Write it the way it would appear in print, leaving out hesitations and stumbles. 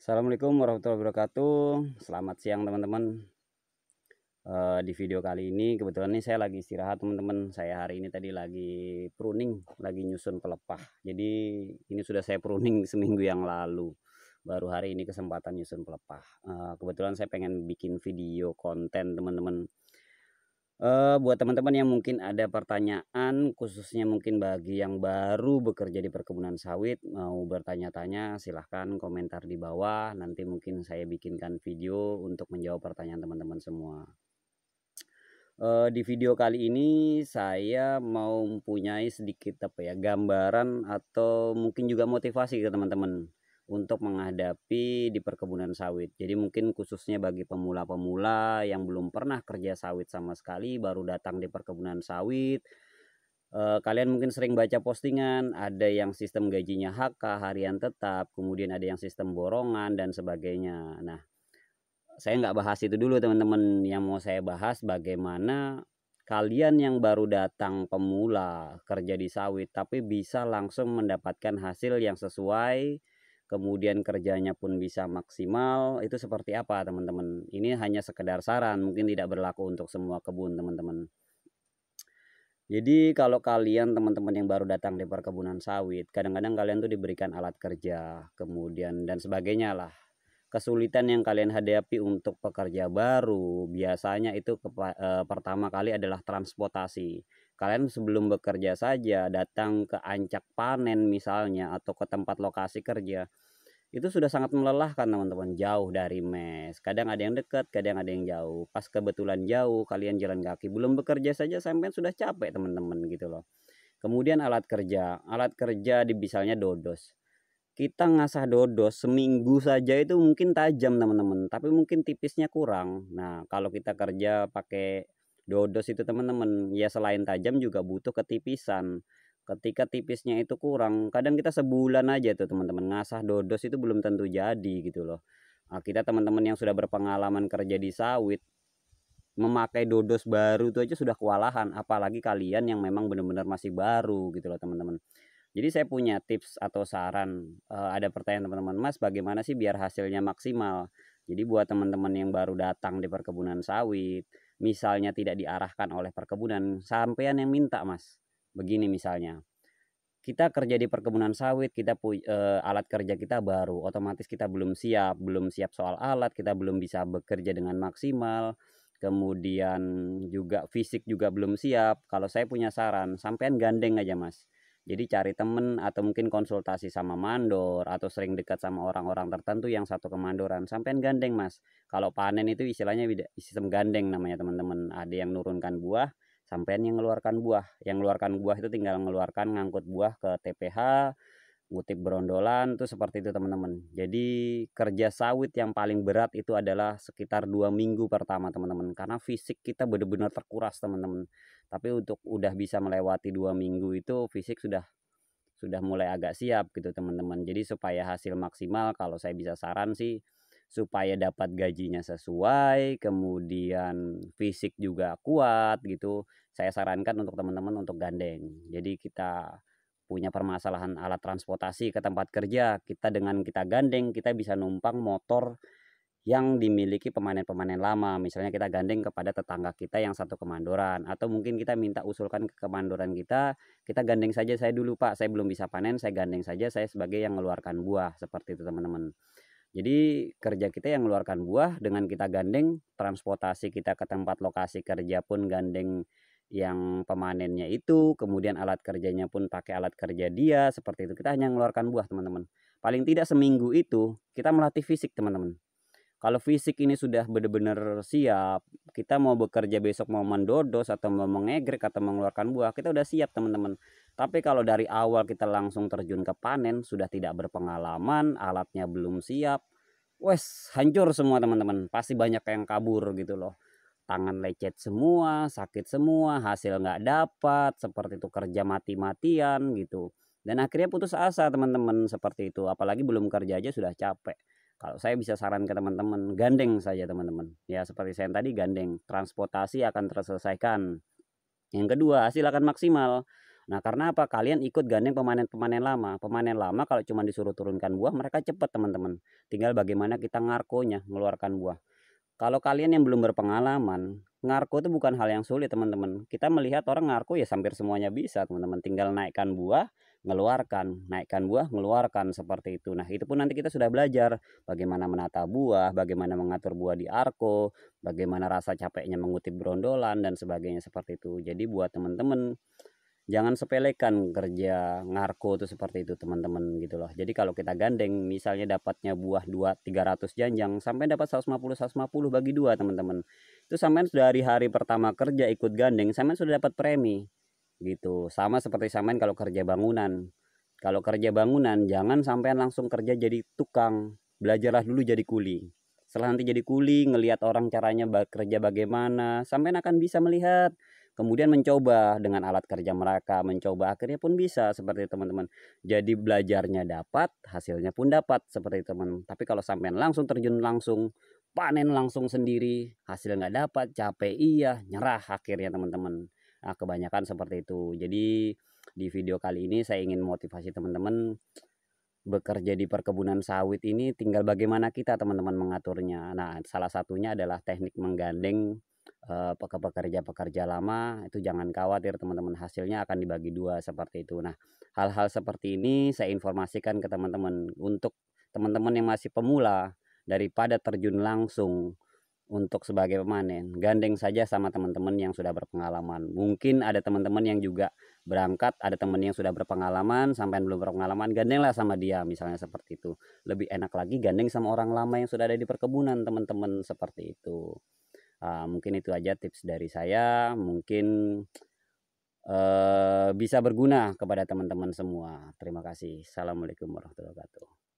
Assalamualaikum warahmatullahi wabarakatuh. Selamat siang teman-teman. Di video kali ini kebetulan nih saya lagi istirahat teman-teman. Saya hari ini tadi lagi pruning, lagi nyusun pelepah. Jadi ini sudah saya pruning seminggu yang lalu. Baru hari ini kesempatan nyusun pelepah. Kebetulan saya pengen bikin video konten teman-teman. Buat teman-teman yang mungkin ada pertanyaan, khususnya mungkin bagi yang baru bekerja di perkebunan sawit, mau bertanya-tanya silahkan komentar di bawah. Nanti mungkin saya bikinkan video untuk menjawab pertanyaan teman-teman semua. Di video kali ini saya mau mempunyai sedikit gambaran atau mungkin juga motivasi ke teman-teman untuk menghadapi di perkebunan sawit. Jadi mungkin khususnya bagi pemula-pemula yang belum pernah kerja sawit sama sekali, baru datang di perkebunan sawit. Kalian mungkin sering baca postingan, ada yang sistem gajinya HK, harian tetap, kemudian ada yang sistem borongan dan sebagainya. Nah, saya nggak bahas itu dulu teman-teman. Yang mau saya bahas bagaimana kalian yang baru datang pemula kerja di sawit tapi bisa langsung mendapatkan hasil yang sesuai, kemudian kerjanya pun bisa maksimal. Itu seperti apa teman-teman? Ini hanya sekedar saran, mungkin tidak berlaku untuk semua kebun teman-teman. Jadi kalau kalian teman-teman yang baru datang di perkebunan sawit, kadang-kadang kalian tuh diberikan alat kerja, kemudian dan sebagainya lah. Kesulitan yang kalian hadapi untuk pekerja baru biasanya itu pertama kali adalah transportasi. Kalian sebelum bekerja saja datang ke ancak panen misalnya atau ke tempat lokasi kerja, itu sudah sangat melelahkan teman-teman, jauh dari mes. Kadang ada yang dekat, kadang ada yang jauh. Pas kebetulan jauh, kalian jalan kaki. Belum bekerja saja sampai sudah capek teman-teman gitu loh. Kemudian alat kerja di misalnya dodos. Kita ngasah dodos seminggu saja itu mungkin tajam teman-teman, tapi mungkin tipisnya kurang. Nah, kalau kita kerja pakai dodos itu teman-teman, ya selain tajam juga butuh ketipisan. Ketika tipisnya itu kurang, kadang kita sebulan aja tuh teman-teman ngasah dodos itu belum tentu jadi gitu loh. Nah, kita teman-teman yang sudah berpengalaman kerja di sawit, memakai dodos baru itu aja sudah kewalahan, apalagi kalian yang memang benar-benar masih baru gitu loh teman-teman. Jadi saya punya tips atau saran, ada pertanyaan teman-teman, "Mas, bagaimana sih biar hasilnya maksimal?" Jadi buat teman-teman yang baru datang di perkebunan sawit, misalnya tidak diarahkan oleh perkebunan, sampean yang minta, Mas. Begini misalnya, kita kerja di perkebunan sawit, alat kerja kita baru, otomatis kita belum siap soal alat, kita belum bisa bekerja dengan maksimal, kemudian juga fisik juga belum siap. Kalau saya punya saran, sampean gandeng aja, Mas. Jadi cari temen atau mungkin konsultasi sama mandor atau sering dekat sama orang-orang tertentu yang satu kemandoran, sampean gandeng, Mas. Kalau panen itu istilahnya sistem gandeng namanya teman-teman. Ada yang nurunkan buah, sampean yang ngeluarkan buah. Yang ngeluarkan buah itu tinggal ngeluarkan ngangkut buah ke TPH, ngutip berondolan tuh seperti itu teman-teman. Jadi kerja sawit yang paling berat itu adalah sekitar 2 minggu pertama teman-teman, karena fisik kita benar-benar terkuras teman-teman. Tapi untuk udah bisa melewati 2 minggu itu fisik sudah mulai agak siap gitu teman-teman. Jadi supaya hasil maksimal, kalau saya bisa saran sih supaya dapat gajinya sesuai, kemudian fisik juga kuat gitu, saya sarankan untuk teman-teman untuk gandeng. Jadi kita punya permasalahan alat transportasi ke tempat kerja, kita gandeng, kita bisa numpang motor yang dimiliki pemanen-pemanen lama. Misalnya kita gandeng kepada tetangga kita yang satu kemandoran, atau mungkin kita minta usulkan ke kemandoran kita gandeng saja saya dulu Pak, saya belum bisa panen, saya gandeng saja saya sebagai yang mengeluarkan buah, seperti itu teman-teman. Jadi kerja kita yang mengeluarkan buah dengan kita gandeng, transportasi kita ke tempat lokasi kerja pun gandeng yang pemanennya itu, kemudian alat kerjanya pun pakai alat kerja dia, seperti itu. Kita hanya mengeluarkan buah teman-teman. Paling tidak seminggu itu kita melatih fisik teman-teman. Kalau fisik ini sudah benar-benar siap, kita mau bekerja besok mau mendodos atau mau mengegrek atau mengeluarkan buah, kita udah siap teman-teman. Tapi kalau dari awal kita langsung terjun ke panen, sudah tidak berpengalaman, alatnya belum siap, wes hancur semua teman-teman. Pasti banyak yang kabur gitu loh. Tangan lecet semua, sakit semua, hasil nggak dapat, seperti itu kerja mati-matian gitu. Dan akhirnya putus asa teman-teman seperti itu. Apalagi belum kerja aja sudah capek. Kalau saya bisa saran ke teman-teman, gandeng saja teman-teman. Ya seperti saya tadi gandeng, transportasi akan terselesaikan. Yang kedua, hasil akan maksimal. Nah, karena apa? Kalian ikut gandeng pemanen-pemanen lama. Pemanen lama kalau cuma disuruh turunkan buah, mereka cepat teman-teman. Tinggal bagaimana kita ngarkonya, mengeluarkan buah. Kalau kalian yang belum berpengalaman, ngarko itu bukan hal yang sulit teman-teman. Kita melihat orang ngarko ya hampir semuanya bisa teman-teman. Tinggal naikkan buah, ngeluarkan, naikkan buah, ngeluarkan seperti itu. Nah, itu pun nanti kita sudah belajar bagaimana menata buah, bagaimana mengatur buah di arko, bagaimana rasa capeknya mengutip brondolan dan sebagainya seperti itu. Jadi buat teman-teman, jangan sepelekan kerja ngarko itu seperti itu teman-teman gitu loh. Jadi kalau kita gandeng misalnya dapatnya buah 300 janjang sampai dapat 150 bagi dua teman-teman. Itu sampean sudah hari-hari pertama kerja ikut gandeng sampean sudah dapat premi gitu. Sama seperti sampean kalau kerja bangunan. Kalau kerja bangunan jangan sampean langsung kerja jadi tukang. Belajarlah dulu jadi kuli. Setelah nanti jadi kuli, ngelihat orang caranya kerja bagaimana, sampean akan bisa melihat. Kemudian mencoba dengan alat kerja mereka, mencoba akhirnya pun bisa seperti teman-teman. Jadi belajarnya dapat, hasilnya pun dapat seperti teman. Tapi kalau sampean langsung terjun langsung, panen langsung sendiri, hasil nggak dapat, capek iya, nyerah akhirnya teman-teman. Nah, kebanyakan seperti itu. Jadi di video kali ini saya ingin motivasi teman-teman bekerja di perkebunan sawit ini tinggal bagaimana kita teman-teman mengaturnya. Nah, salah satunya adalah teknik menggandeng pekerja-pekerja lama. Itu jangan khawatir teman-teman, hasilnya akan dibagi dua seperti itu. Nah, hal-hal seperti ini saya informasikan ke teman-teman untuk teman-teman yang masih pemula, daripada terjun langsung untuk sebagai pemanen, gandeng saja sama teman-teman yang sudah berpengalaman. Mungkin ada teman-teman yang juga berangkat, ada teman yang sudah berpengalaman, sampai belum berpengalaman, gandenglah sama dia, misalnya seperti itu. Lebih enak lagi gandeng sama orang lama yang sudah ada di perkebunan, teman-teman, seperti itu. Mungkin itu aja tips dari saya, mungkin bisa berguna kepada teman-teman semua. Terima kasih. Assalamualaikum warahmatullahi wabarakatuh.